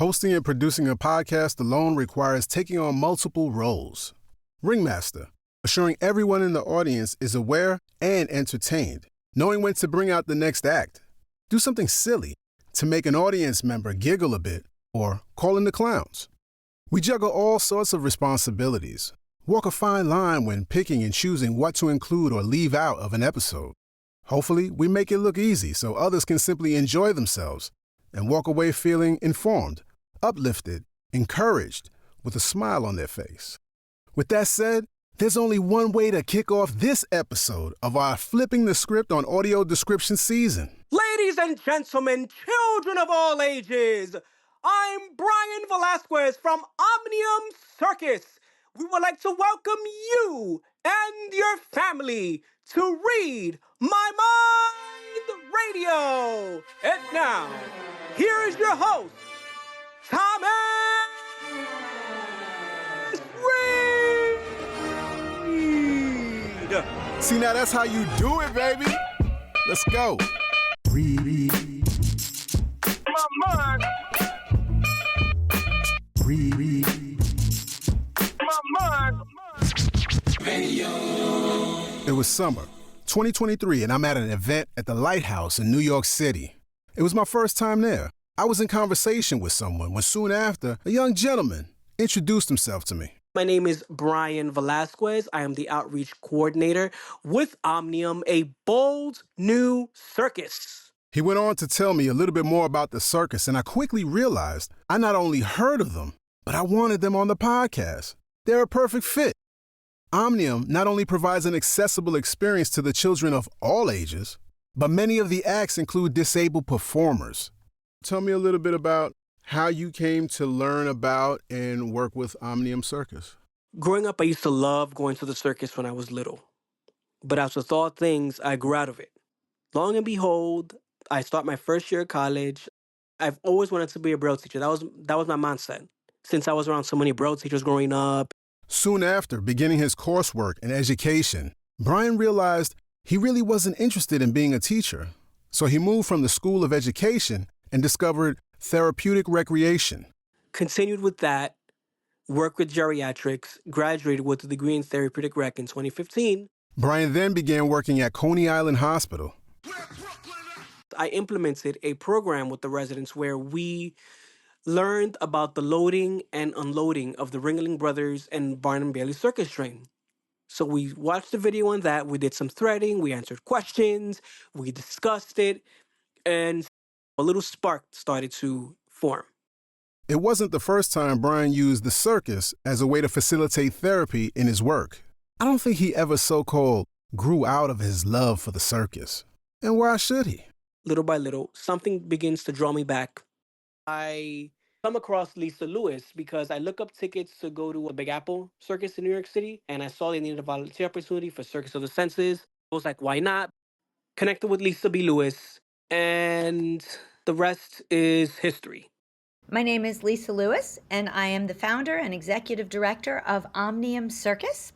Hosting and producing a podcast alone requires taking on multiple roles. Ringmaster, assuring everyone in the audience is aware and entertained, knowing when to bring out the next act. Do something silly to make an audience member giggle a bit, or call in the clowns. We juggle all sorts of responsibilities, walk a fine line when picking and choosing what to include or leave out of an episode. Hopefully, we make it look easy so others can simply enjoy themselves and walk away feeling informed, uplifted, encouraged, with a smile on their face. With that said, there's only one way to kick off this episode of our Flipping the Script on Audio Description season. Ladies and gentlemen, children of all ages, I'm Brian Velasquez from Omnium Circus. We would like to welcome you and your family to Read My Mind Radio. And now, here is your host, Thomas Reed. See, now that's how you do it, baby. Let's go. Read my mind. Read my mind. Radio. It was summer, 2023, and I'm at an event at the Lighthouse in New York City. It was my first time there. I was in conversation with someone when soon after, a young gentleman introduced himself to me. My name is Brian Velasquez. I am the outreach coordinator with Omnium, a bold new circus. He went on to tell me a little bit more about the circus, and I quickly realized I not only heard of them, but I wanted them on the podcast. They're a perfect fit. Omnium not only provides an accessible experience to the children of all ages, but many of the acts include disabled performers. Tell me a little bit about how you came to learn about and work with Omnium Circus. Growing up, I used to love going to the circus when I was little. But as with all things, I grew out of it. Long and behold, I start my first year of college. I've always wanted to be a Braille teacher. That was my mindset. Since I was around so many Braille teachers growing up. Soon after beginning his coursework in education, Brian realized he really wasn't interested in being a teacher. So he moved from the School of Education and discovered therapeutic recreation. Continued with that, worked with geriatrics, graduated with a degree in therapeutic rec in 2015. Brian then began working at Coney Island Hospital. I implemented a program with the residents where we learned about the loading and unloading of the Ringling Brothers and Barnum Bailey Circus train. So we watched the video on that, we did some threading, we answered questions, we discussed it, and a little spark started to form. It wasn't the first time Brian used the circus as a way to facilitate therapy in his work. I don't think he ever so-called grew out of his love for the circus. And why should he? Little by little, something begins to draw me back. I come across Lisa Lewis because I look up tickets to go to a Big Apple Circus in New York City, and I saw they needed a volunteer opportunity for Circus of the Senses. I was like, why not? Connected with Lisa B. Lewis, and the rest is history. My name is Lisa Lewis, and I am the founder and executive director of Omnium Circus.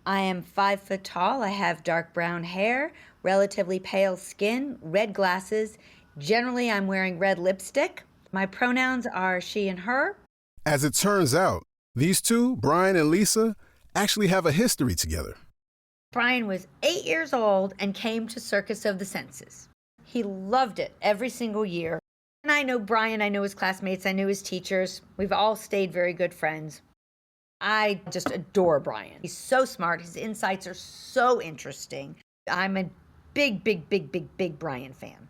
I am 5 foot tall. I have dark brown hair, relatively pale skin, red glasses. Generally, I'm wearing red lipstick. My pronouns are she and her. As it turns out, these two, Brian and Lisa, actually have a history together. Brian was 8 years old and came to Circus of the Senses. He loved it every single year. And I know Brian, I know his classmates, I knew his teachers. We've all stayed very good friends. I just adore Brian. He's so smart. His insights are so interesting. I'm a big Brian fan.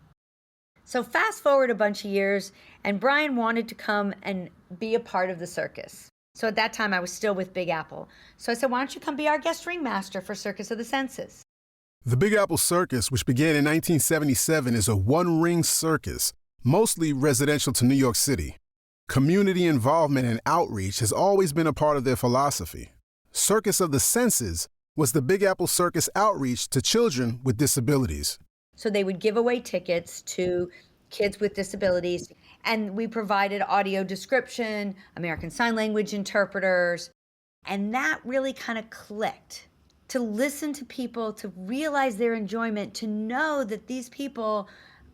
So fast forward a bunch of years, and Brian wanted to come and be a part of the circus. So at that time, I was still with Big Apple. So I said, why don't you come be our guest ringmaster for Circus of the Senses? The Big Apple Circus, which began in 1977, is a one-ring circus, mostly residential to New York City. Community involvement and outreach has always been a part of their philosophy. Circus of the Senses was the Big Apple Circus outreach to children with disabilities. So they would give away tickets to kids with disabilities, and we provided audio description, American Sign Language interpreters, and that really kind of clicked. To listen to people, to realize their enjoyment, to know that these people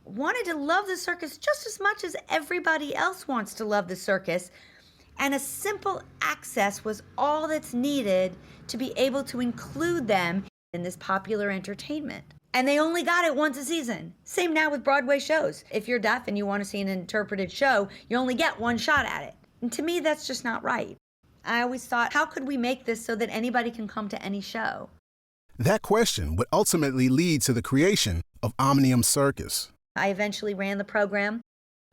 wanted to love the circus just as much as everybody else wants to love the circus. And a simple access was all that's needed to be able to include them in this popular entertainment. And they only got it once a season. Same now with Broadway shows. If you're deaf and you want to see an interpreted show, you only get one shot at it. And to me, that's just not right. I always thought, how could we make this so that anybody can come to any show? That question would ultimately lead to the creation of Omnium Circus. I eventually ran the program.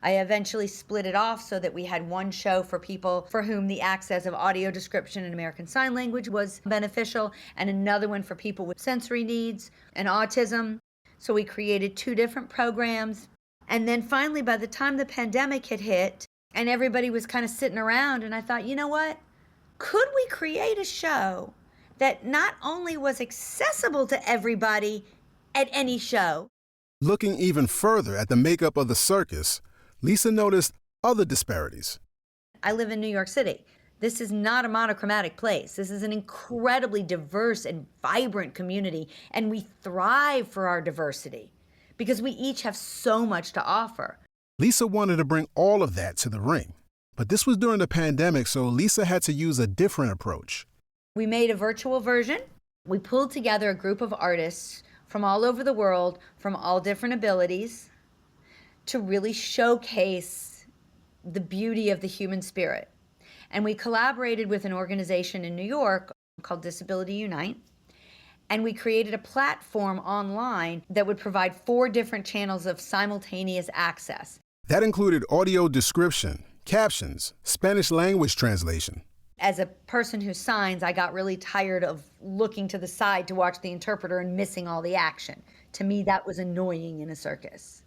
I eventually split it off so that we had one show for people for whom the access of audio description and American Sign Language was beneficial, and another one for people with sensory needs and autism. So we created two different programs. And then finally, by the time the pandemic had hit and everybody was kind of sitting around, and I thought, you know what? Could we create a show that not only was accessible to everybody at any show? Looking even further at the makeup of the circus, Lisa noticed other disparities. I live in New York City. This is not a monochromatic place. This is an incredibly diverse and vibrant community, and we thrive for our diversity because we each have so much to offer. Lisa wanted to bring all of that to the ring, but this was during the pandemic, so Lisa had to use a different approach. We made a virtual version. We pulled together a group of artists from all over the world, from all different abilities, to really showcase the beauty of the human spirit. And we collaborated with an organization in New York called Disability Unite, and we created a platform online that would provide 4 different channels of simultaneous access. That included audio description, captions, Spanish language translation. As a person who signs, I got really tired of looking to the side to watch the interpreter and missing all the action. To me, that was annoying in a circus.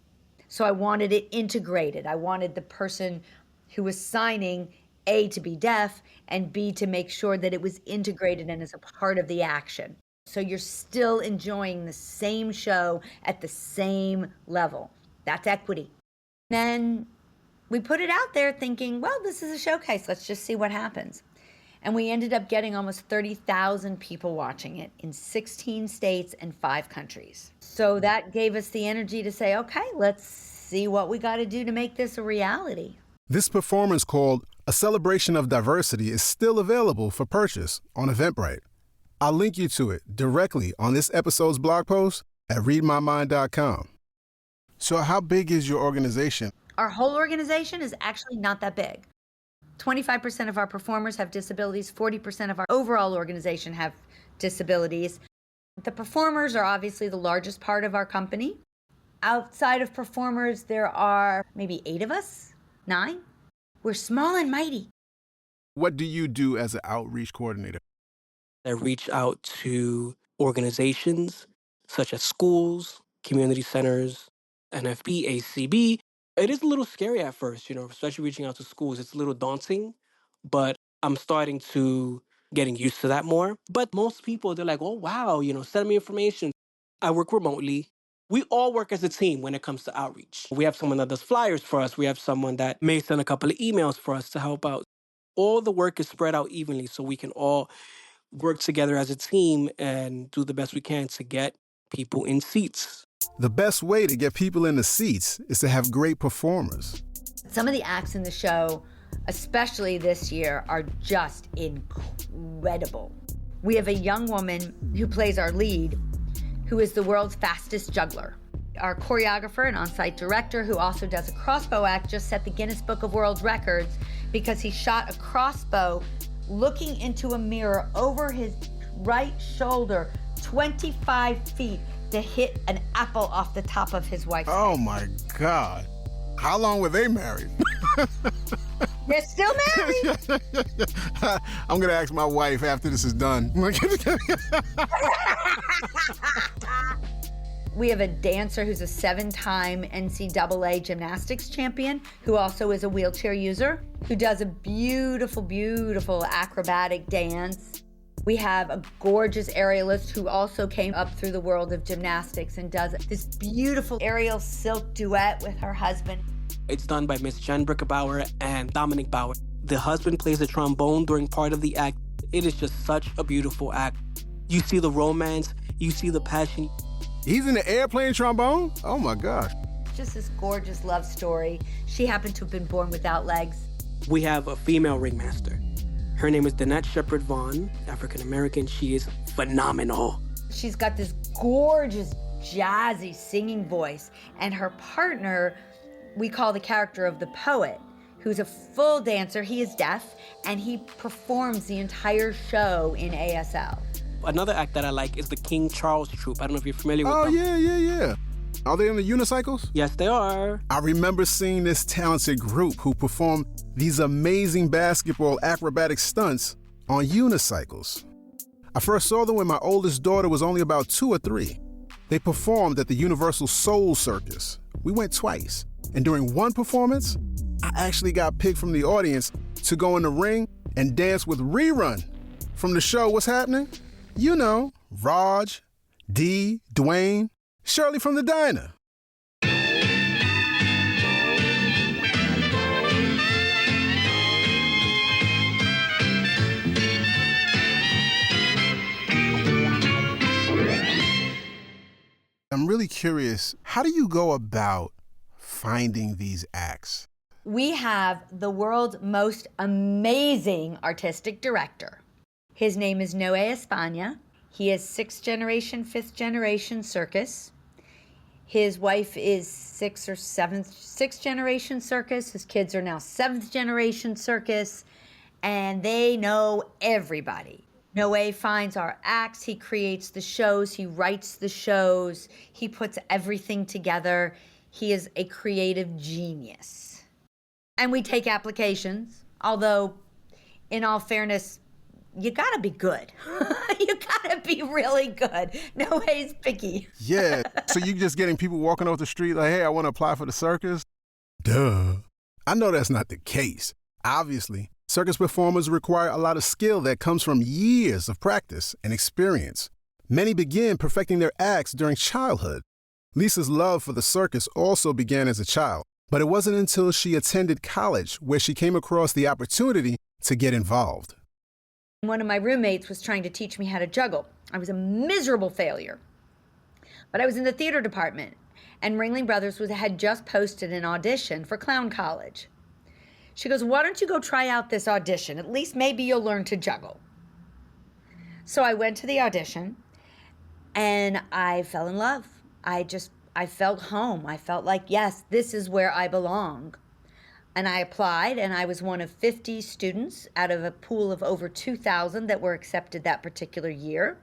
So I wanted it integrated. I wanted the person who was signing, A, to be deaf, and B, to make sure that it was integrated and as a part of the action. So you're still enjoying the same show at the same level. That's equity. Then we put it out there thinking, well, this is a showcase. Let's just see what happens. And we ended up getting almost 30,000 people watching it in 16 states and 5 countries. So that gave us the energy to say, okay, let's see what we got to do to make this a reality. This performance, called A Celebration of Diversity, is still available for purchase on Eventbrite. I'll link you to it directly on this episode's blog post at readmymind.com. So how big is your organization? Our whole organization is actually not that big. 25% of our performers have disabilities, 40% of our overall organization have disabilities. The performers are obviously the largest part of our company. Outside of performers, there are maybe 8 of us, 9. We're small and mighty. What do you do as an outreach coordinator? I reach out to organizations such as schools, community centers, NFB, ACB. It is a little scary at first, especially reaching out to schools. It's a little daunting, but I'm starting to getting used to that more. But most people, they're like, oh, wow, send me information. I work remotely. We all work as a team when it comes to outreach. We have someone that does flyers for us. We have someone that may send a couple of emails for us to help out. All the work is spread out evenly so we can all work together as a team and do the best we can to get people in seats. The best way to get people in the seats is to have great performers. Some of the acts in the show, especially this year, are just incredible. We have a young woman who plays our lead, who is the world's fastest juggler. Our choreographer and on-site director, who also does a crossbow act, just set the Guinness Book of World Records because he shot a crossbow looking into a mirror over his right shoulder 25 feet to hit an apple off the top of his wife's head. Oh my God. How long were they married? They're still married. I'm going to ask my wife after this is done. We have a dancer who's a 7-time NCAA gymnastics champion, who also is a wheelchair user, who does a beautiful, beautiful acrobatic dance. We have a gorgeous aerialist who also came up through the world of gymnastics and does this beautiful aerial silk duet with her husband. It's done by Miss Jen Brickerbauer and Dominic Bauer. The husband plays the trombone during part of the act. It is just such a beautiful act. You see the romance, you see the passion. He's in the air playing trombone? Oh my gosh. just this gorgeous love story. She happened to have been born without legs. We have a female ringmaster. Her name is Danette Shepard Vaughn, African American. She is phenomenal. She's got this gorgeous, jazzy singing voice, and her partner, we call the character of the poet, who's a full dancer. He is deaf, and he performs the entire show in ASL. Another act that I like is the King Charles Troupe. I don't know if you're familiar with them. Oh, yeah. Are they on the unicycles? Yes, they are. I remember seeing this talented group who performed these amazing basketball acrobatic stunts on unicycles. I first saw them when my oldest daughter was only about 2 or 3. They performed at the Universal Soul Circus. We went twice, and during one performance, I actually got picked from the audience to go in the ring and dance with Rerun from the show What's Happening? You know, Raj, Dee, Dwayne, Shirley from the diner. I'm really curious, how do you go about finding these acts? We have the world's most amazing artistic director. His name is Noe Espana. He is 6th generation, 5th generation Circus. His wife is 6th generation Circus. His kids are now 7th generation Circus, and they know everybody. Noe finds our acts, he creates the shows, he writes the shows, he puts everything together. He is a creative genius. And we take applications, although in all fairness, you gotta be good. You gotta be really good. Noe's picky. Yeah, so you just getting people walking off the street like, hey, I want to apply for the circus? Duh. I know that's not the case. Obviously, circus performers require a lot of skill that comes from years of practice and experience. Many begin perfecting their acts during childhood. Lisa's love for the circus also began as a child, but it wasn't until she attended college where she came across the opportunity to get involved. One of my roommates was trying to teach me how to juggle. I was a miserable failure. But I was in the theater department, and Ringling Brothers had just posted an audition for clown college. She goes, why don't you go try out this audition? At least maybe you'll learn to juggle. So I went to the audition, and I fell in love. I felt home. I felt like, yes, this is where I belong. And I applied, and I was one of 50 students out of a pool of over 2,000 that were accepted that particular year.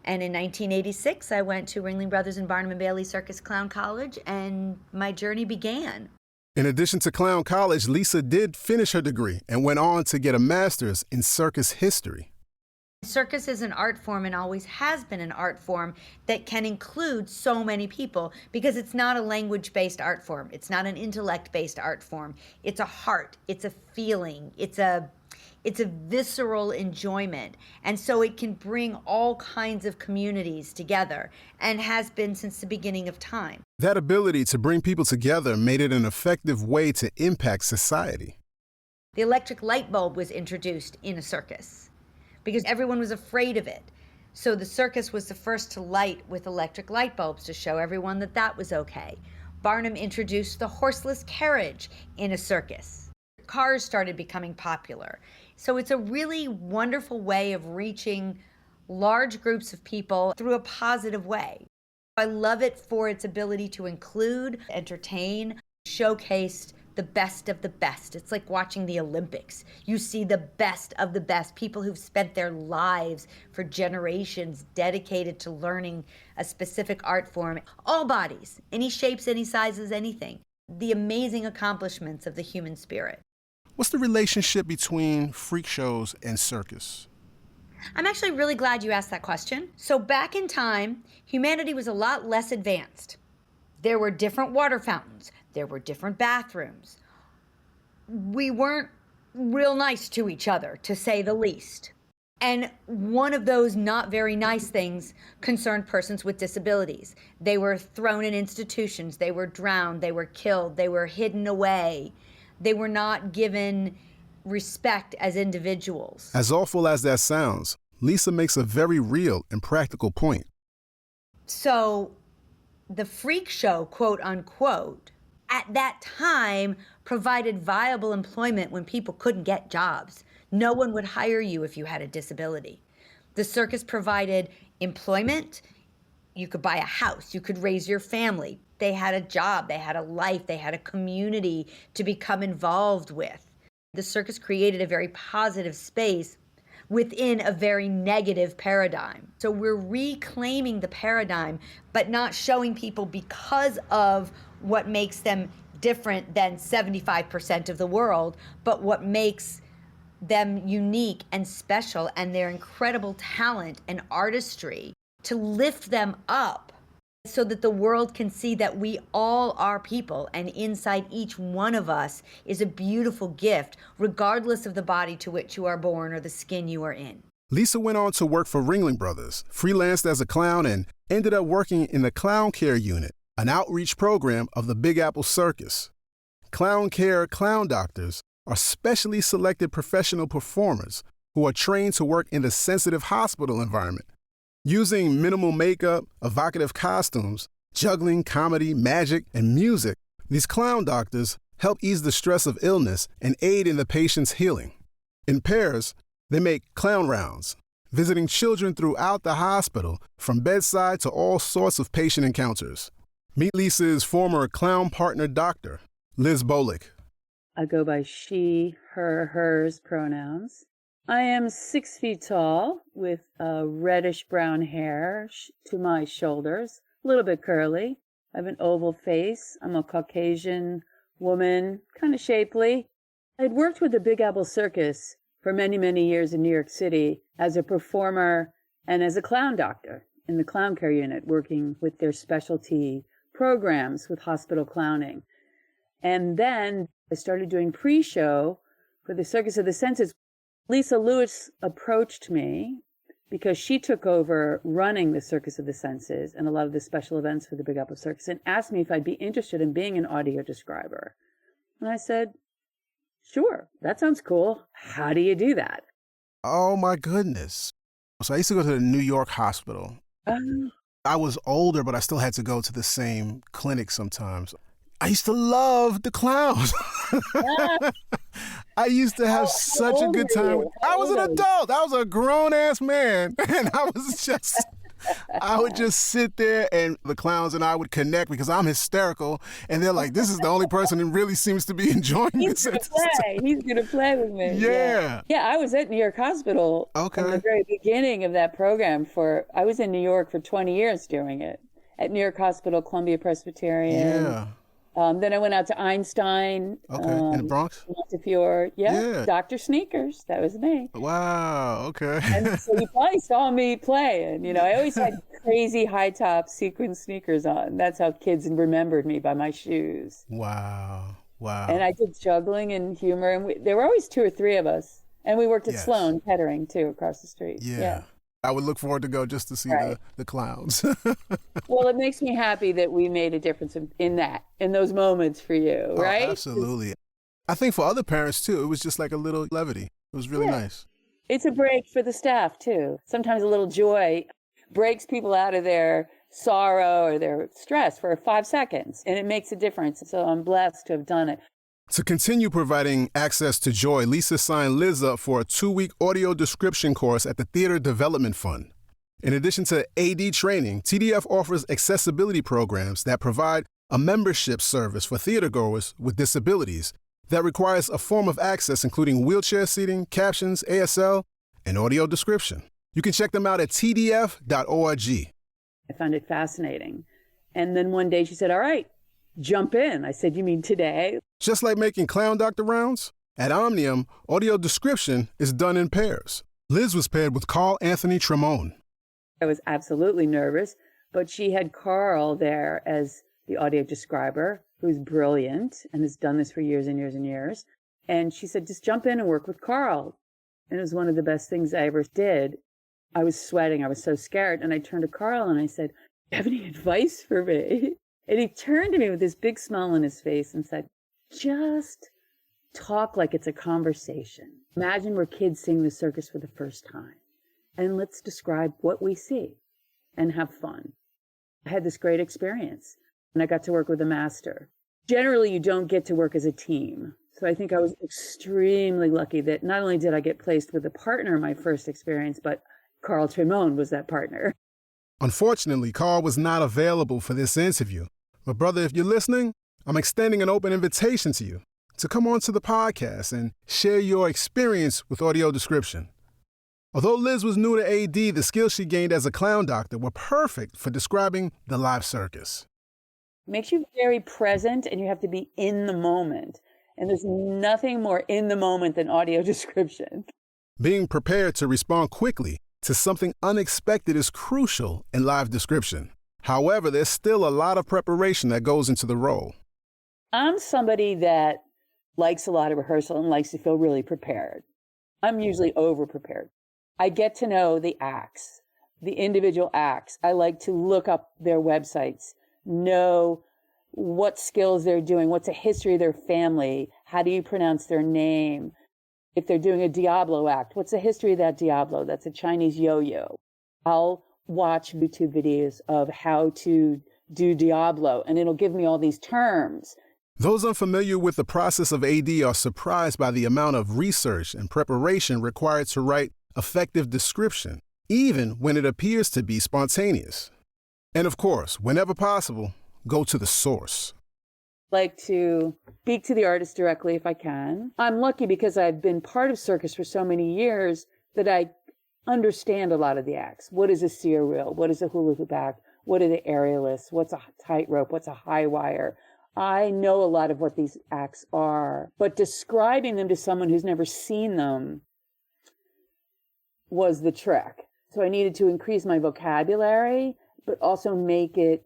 And in 1986, I went to Ringling Brothers and Barnum and Bailey Circus Clown College, and my journey began. In addition to Clown College, Lisa did finish her degree and went on to get a master's in circus history. Circus is an art form and always has been an art form that can include so many people because it's not a language-based art form. It's not an intellect-based art form. It's a heart. It's a feeling. It's a visceral enjoyment. And so it can bring all kinds of communities together and has been since the beginning of time. That ability to bring people together made it an effective way to impact society. The electric light bulb was introduced in a circus because everyone was afraid of it. So the circus was the first to light with electric light bulbs to show everyone that that was okay. Barnum introduced the horseless carriage in a circus. Cars started becoming popular. So it's a really wonderful way of reaching large groups of people through a positive way. I love it for its ability to include, entertain, showcase the best of the best. It's like watching the Olympics. You see the best of the best, people who've spent their lives for generations dedicated to learning a specific art form. All bodies, any shapes, any sizes, anything. The amazing accomplishments of the human spirit. What's the relationship between freak shows and circus? I'm actually really glad you asked that question. So back in time, humanity was a lot less advanced. There were different water fountains. There were different bathrooms. We weren't real nice to each other, to say the least. And one of those not very nice things concerned persons with disabilities. They were thrown in institutions. They were drowned. They were killed. They were hidden away. They were not given respect as individuals. As awful as that sounds, Lisa makes a very real and practical point. So the freak show, quote unquote, at that time provided viable employment when people couldn't get jobs. No one would hire you if you had a disability. The circus provided employment. You could buy a house, you could raise your family. They had a job, they had a life, they had a community to become involved with. The circus created a very positive space within a very negative paradigm. So we're reclaiming the paradigm, but not showing people because of what makes them different than 75% of the world, but what makes them unique and special and their incredible talent and artistry to lift them up so that the world can see that we all are people, and inside each one of us is a beautiful gift, regardless of the body to which you are born or the skin you are in. Lisa went on to work for Ringling Brothers, freelanced as a clown, and ended up working in the Clown Care Unit, an outreach program of the Big Apple Circus. Clown Care clown doctors are specially selected professional performers who are trained to work in the sensitive hospital environment. Using minimal makeup, evocative costumes, juggling, comedy, magic, and music, these clown doctors help ease the stress of illness and aid in the patient's healing. In pairs, they make clown rounds, visiting children throughout the hospital from bedside to all sorts of patient encounters. Meet Lisa's former clown partner doctor, Liz Bolick. I go by she, her, hers pronouns. I am 6 feet tall with reddish-brown hair to my shoulders, a little bit curly. I have an oval face. I'm a Caucasian woman, kind of shapely. I'd worked with the Big Apple Circus for many, many years in New York City as a performer and as a clown doctor in the Clown Care Unit, working with their specialty programs with hospital clowning. And then I started doing pre-show for the Circus of the Senses. Lisa Lewis approached me because she took over running the Circus of the Senses and a lot of the special events for the Big Apple Circus, and asked me if I'd be interested in being an audio describer. And I said, sure, that sounds cool. How do you do that? Oh, my goodness. So I used to go to the New York hospital. I was older, but I still had to go to the same clinic sometimes. I used to love the clowns. I used to have such a good time. I was an adult. I was a grown-ass man. And I would just sit there, and the clowns and I would connect because I'm hysterical. And they're like, this is the only person who really seems to be enjoying this. He's going to play with me. Yeah. Yeah, I was at New York Hospital from the very beginning of that program. I was in New York for 20 years doing it. At New York Hospital, Columbia Presbyterian. Yeah. Then I went out to Einstein. In the Bronx? Montefiore. Yeah. Dr. Sneakers. That was me. Wow. Okay. And so you probably saw me playing. I always had crazy high-top sequin sneakers on. That's how kids remembered me, by my shoes. Wow. And I did juggling and humor. And there were always 2 or 3 of us. And we worked at Sloan Kettering, too, across the street. Yeah. I would look forward to go just to see the clowns. Well, it makes me happy that we made a difference in those moments for you, right? Oh, absolutely. I think for other parents, too, it was just like a little levity. It was really nice. It's a break for the staff, too. Sometimes a little joy breaks people out of their sorrow or their stress for 5 seconds, and it makes a difference. So I'm blessed to have done it. To continue providing access to joy, Lisa signed Liz up for a 2-week audio description course at the Theater Development Fund. In addition to AD training, TDF offers accessibility programs that provide a membership service for theatergoers with disabilities that requires a form of access including wheelchair seating, captions, ASL, and audio description. You can check them out at tdf.org. I found it fascinating. And then one day she said, all right, jump in. I said, you mean today? Just like making clown doctor rounds, at Omnium, audio description is done in pairs. Liz was paired with Carl Anthony Tremone. I was absolutely nervous, but she had Carl there as the audio describer, who's brilliant and has done this for years and years and years. And she said, just jump in and work with Carl. And it was one of the best things I ever did. I was sweating. I was so scared. And I turned to Carl and I said, do you have any advice for me? And he turned to me with this big smile on his face and said, just talk like it's a conversation. Imagine we're kids seeing the circus for the first time. And let's describe what we see and have fun. I had this great experience and I got to work with a master. Generally, you don't get to work as a team. So I think I was extremely lucky that not only did I get placed with a partner in my first experience, but Carl Tremone was that partner. Unfortunately, Carl was not available for this interview. But brother, if you're listening, I'm extending an open invitation to you to come on to the podcast and share your experience with audio description. Although Liz was new to AD, the skills she gained as a clown doctor were perfect for describing the live circus. It makes you very present and you have to be in the moment. And there's nothing more in the moment than audio description. Being prepared to respond quickly to something unexpected is crucial in live description. However, there's still a lot of preparation that goes into the role. I'm somebody that likes a lot of rehearsal and likes to feel really prepared. I'm usually over-prepared. I get to know the acts, the individual acts. I like to look up their websites, know what skills they're doing, what's a history of their family, how do you pronounce their name. If they're doing a Diablo act, what's the history of that Diablo? That's a Chinese yo-yo. I'll watch YouTube videos of how to do Diablo, and it'll give me all these terms. Those unfamiliar with the process of AD are surprised by the amount of research and preparation required to write effective description, even when it appears to be spontaneous. And of course, whenever possible, go to the source. Like to speak to the artist directly if I can. I'm lucky because I've been part of Circus for so many years that I understand a lot of the acts. What is a seer reel? What is a hula hoop act? What are the aerialists? What's a tightrope? What's a high wire? I know a lot of what these acts are, but describing them to someone who's never seen them was the trick. So I needed to increase my vocabulary, but also make it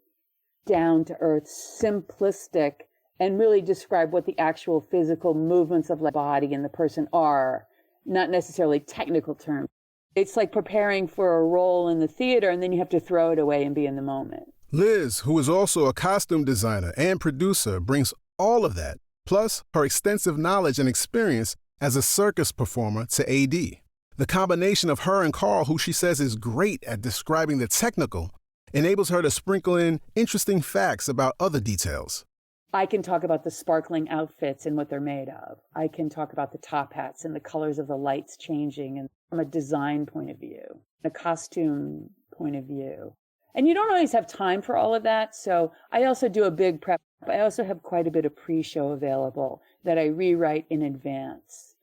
down to earth, simplistic, and really describe what the actual physical movements of the body and the person are, not necessarily technical terms. It's like preparing for a role in the theater and then you have to throw it away and be in the moment. Liz, who is also a costume designer and producer, brings all of that, plus her extensive knowledge and experience as a circus performer, to AD. The combination of her and Carl, who she says is great at describing the technical, enables her to sprinkle in interesting facts about other details. I can talk about the sparkling outfits and what they're made of. I can talk about the top hats and the colors of the lights changing, and from a design point of view, a costume point of view. And you don't always have time for all of that, so I also do a big prep. I also have quite a bit of pre-show available that I rewrite in advance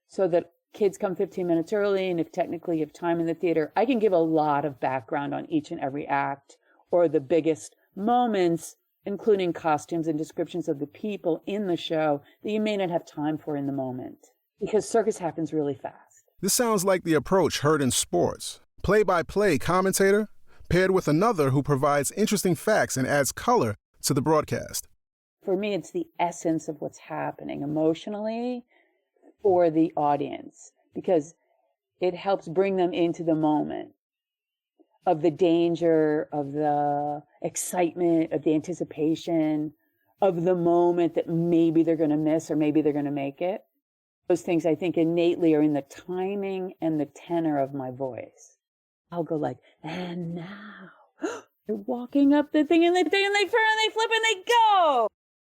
so that kids come 15 minutes early, and if technically you have time in the theater, I can give a lot of background on each and every act or the biggest moments, including costumes and descriptions of the people in the show that you may not have time for in the moment, because circus happens really fast. This sounds like the approach heard in sports. Play-by-play commentator paired with another who provides interesting facts and adds color to the broadcast. For me, it's the essence of what's happening emotionally for the audience, because it helps bring them into the moment of the danger, of the excitement, of the anticipation, of the moment that maybe they're going to miss or maybe they're going to make it. Those things I think innately are in the timing and the tenor of my voice. I'll go like, and now they're walking up the thing and they turn and they flip and they go.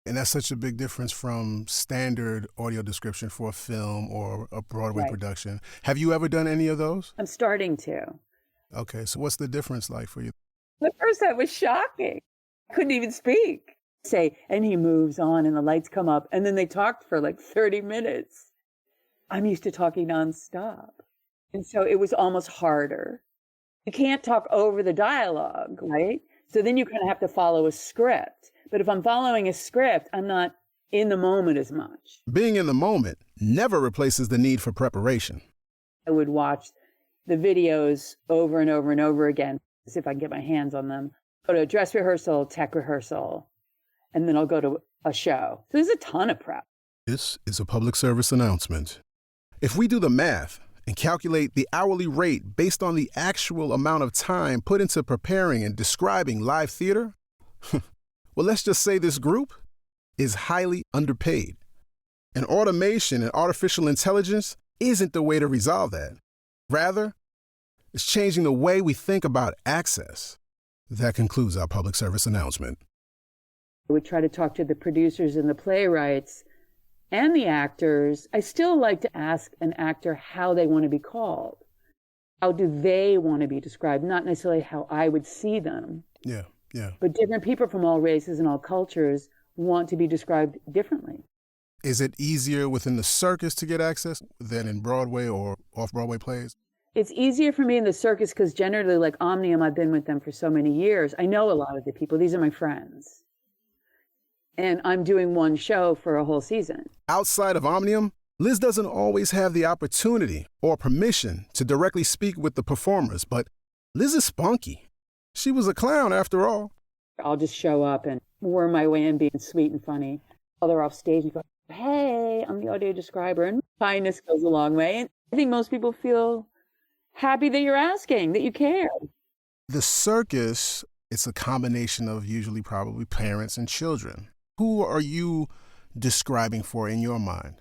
And that's such a big difference from standard audio description for a film or a Broadway production. Have you ever done any of those? I'm starting to. Okay, so what's the difference like for you? The first time was shocking. I couldn't even speak. Say, and he moves on and the lights come up and then they talked for like 30 minutes. I'm used to talking nonstop. And so it was almost harder. You can't talk over the dialogue, right? So then you kind of have to follow a script. But if I'm following a script, I'm not in the moment as much. Being in the moment never replaces the need for preparation. I would watch the videos over and over and over again, see if I can get my hands on them. Go to a dress rehearsal, tech rehearsal, and then I'll go to a show. So there's a ton of prep. This is a public service announcement. If we do the math and calculate the hourly rate based on the actual amount of time put into preparing and describing live theater, well, let's just say this group is highly underpaid. And automation and artificial intelligence isn't the way to resolve that. Rather, it's changing the way we think about access. That concludes our public service announcement. I would try to talk to the producers and the playwrights and the actors. I still like to ask an actor how they want to be called. How do they want to be described? Not necessarily how I would see them. Yeah. But different people from all races and all cultures want to be described differently. Is it easier within the circus to get access than in Broadway or off-Broadway plays? It's easier for me in the circus because generally, like Omnium, I've been with them for so many years. I know a lot of the people. These are my friends. And I'm doing one show for a whole season. Outside of Omnium, Liz doesn't always have the opportunity or permission to directly speak with the performers, but Liz is spunky. She was a clown after all. I'll just show up and worm my way in being sweet and funny. While they're off stage and go, hey, I'm the audio describer. And kindness goes a long way. And I think most people feel happy that you're asking, that you care. The circus, it's a combination of usually probably parents and children. Who are you describing for in your mind?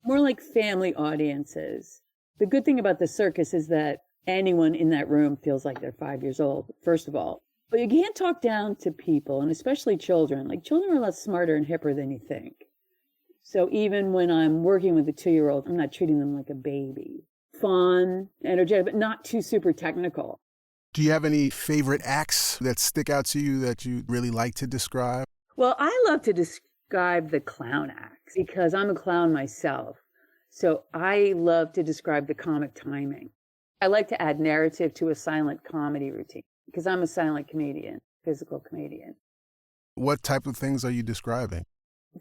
More like family audiences. The good thing about the circus is that anyone in that room feels like they're 5 years old, first of all. But you can't talk down to people, and especially children. Like, children are a lot smarter and hipper than you think. So even when I'm working with a 2-year-old, I'm not treating them like a baby. Fun, energetic, but not too super technical. Do you have any favorite acts that stick out to you that you really like to describe? Well, I love to describe the clown acts because I'm a clown myself. So I love to describe the comic timing. I like to add narrative to a silent comedy routine because I'm a silent comedian, physical comedian. What type of things are you describing?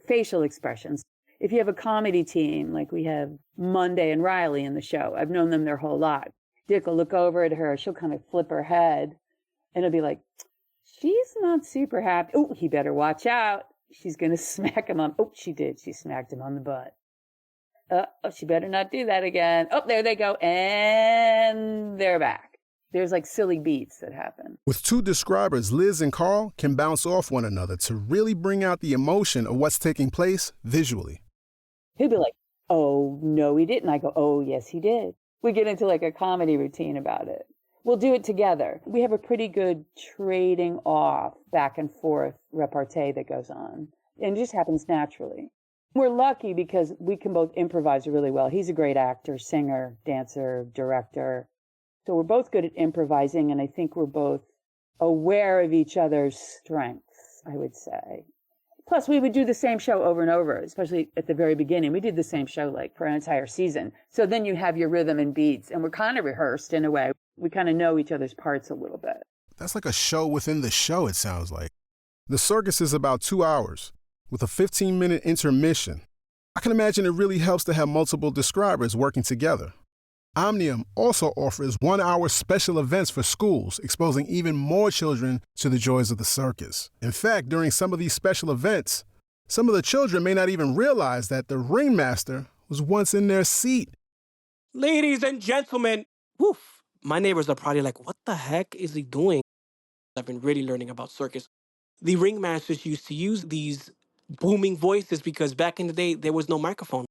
Facial expressions. If you have a comedy team, like we have Monday and Riley in the show, I've known them their whole life. Dick will look over at her, she'll kind of flip her head, and it'll be like, she's not super happy. Oh, he better watch out. She's going to smack him on. Oh, she did. She smacked him on the butt. Oh, she better not do that again. Oh, there they go. And they're back. There's like silly beats that happen. With two describers, Liz and Carl can bounce off one another to really bring out the emotion of what's taking place visually. He'll be like, oh, no, he didn't. I go, oh, yes, he did. We get into like a comedy routine about it. We'll do it together. We have a pretty good trading off, back and forth repartee that goes on. And it just happens naturally. We're lucky because we can both improvise really well. He's a great actor, singer, dancer, director. So we're both good at improvising, and I think we're both aware of each other's strengths, I would say. Plus, we would do the same show over and over, especially at the very beginning. We did the same show like for an entire season. So then you have your rhythm and beats, and we're kind of rehearsed in a way. We kind of know each other's parts a little bit. That's like a show within the show, it sounds like. The circus is about 2 hours with a 15-minute intermission. I can imagine it really helps to have multiple describers working together. Omnium also offers 1-hour special events for schools, exposing even more children to the joys of the circus. In fact, during some of these special events, some of the children may not even realize that the ringmaster was once in their seat. Ladies and gentlemen, woof, my neighbors are probably like, what the heck is he doing? I've been really learning about circus. The ringmasters used to use these booming voices because back in the day, there was no microphone.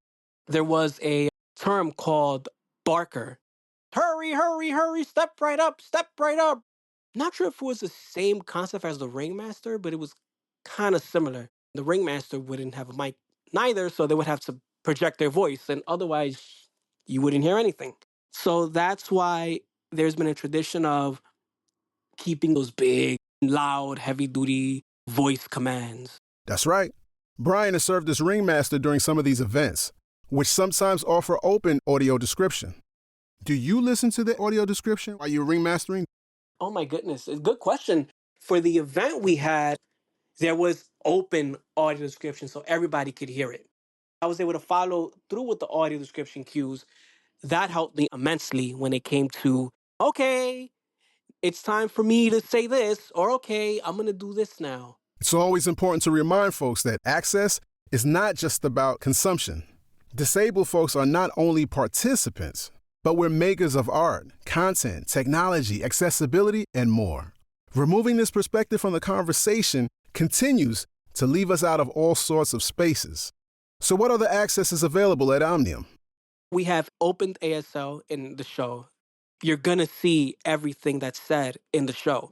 There was a term called barker. Hurry, hurry, hurry, step right up, step right up. Not sure if it was the same concept as the ringmaster, but it was kind of similar. The ringmaster wouldn't have a mic neither, so they would have to project their voice, and otherwise you wouldn't hear anything. So that's why there's been a tradition of keeping those big, loud, heavy-duty voice commands. That's right. Brian has served as ringmaster during some of these events, which sometimes offer open audio description. Do you listen to the audio description while you're ringmastering? Oh my goodness, it's a good question. For the event we had, there was open audio description so everybody could hear it. I was able to follow through with the audio description cues. That helped me immensely when it came to, okay, it's time for me to say this, or okay, I'm going to do this now. It's always important to remind folks that access is not just about consumption. Disabled folks are not only participants, but we're makers of art, content, technology, accessibility, and more. Removing this perspective from the conversation continues to leave us out of all sorts of spaces. So what other access is available at Omnium? We have opened ASL in the show. You're going to see everything that's said in the show.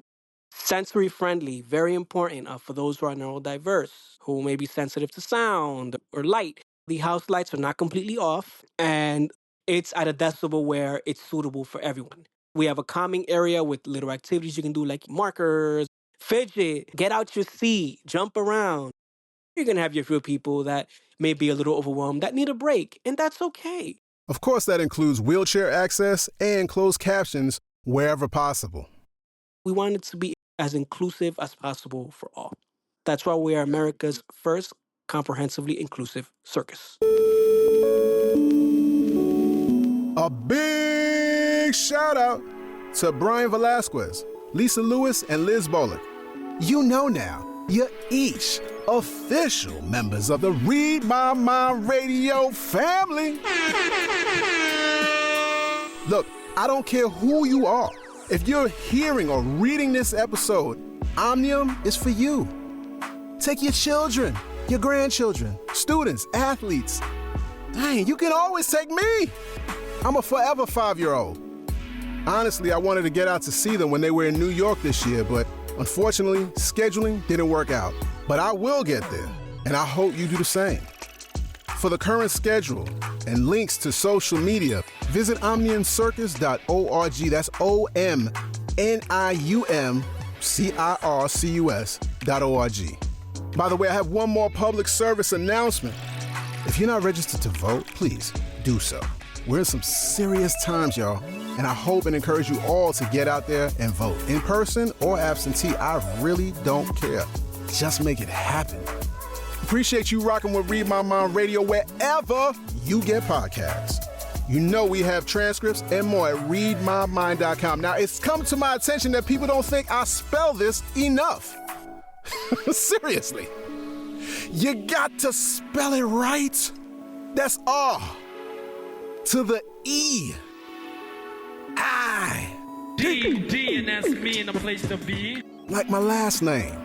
Sensory friendly, very important for those who are neurodiverse, who may be sensitive to sound or light. The house lights are not completely off, and it's at a decibel where it's suitable for everyone. We have a calming area with little activities you can do, like markers, fidget, get out your seat, jump around. You're going to have your few people that may be a little overwhelmed that need a break, and that's okay. Of course, that includes wheelchair access and closed captions wherever possible. We want it to be as inclusive as possible for all. That's why we are America's first comprehensively inclusive circus. A big shout out to Brian Velasquez, Lisa Lewis, and Liz Bolick. You know now, you're each official members of the Read My Mind Radio family. Look, I don't care who you are. If you're hearing or reading this episode, Omnium is for you. Take your children, your grandchildren, students, athletes. Dang, you can always take me. I'm a forever 5-year-old. Honestly, I wanted to get out to see them when they were in New York this year, but unfortunately, scheduling didn't work out. But I will get there, and I hope you do the same. For the current schedule and links to social media, visit omniumcircus.org. That's OMNIUMCIRCUS.org. By the way, I have one more public service announcement. If you're not registered to vote, please do so. We're in some serious times, y'all, and I hope and encourage you all to get out there and vote. In person or absentee, I really don't care. Just make it happen. Appreciate you rocking with Read My Mind Radio wherever you get podcasts. You know we have transcripts and more at readmymind.com. Now, it's come to my attention that people don't think I spell this enough. Seriously. You got to spell it right. That's R to the E. I. D, and that's me in the place to be. Like my last name.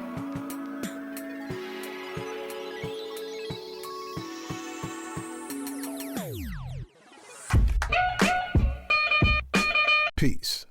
Peace.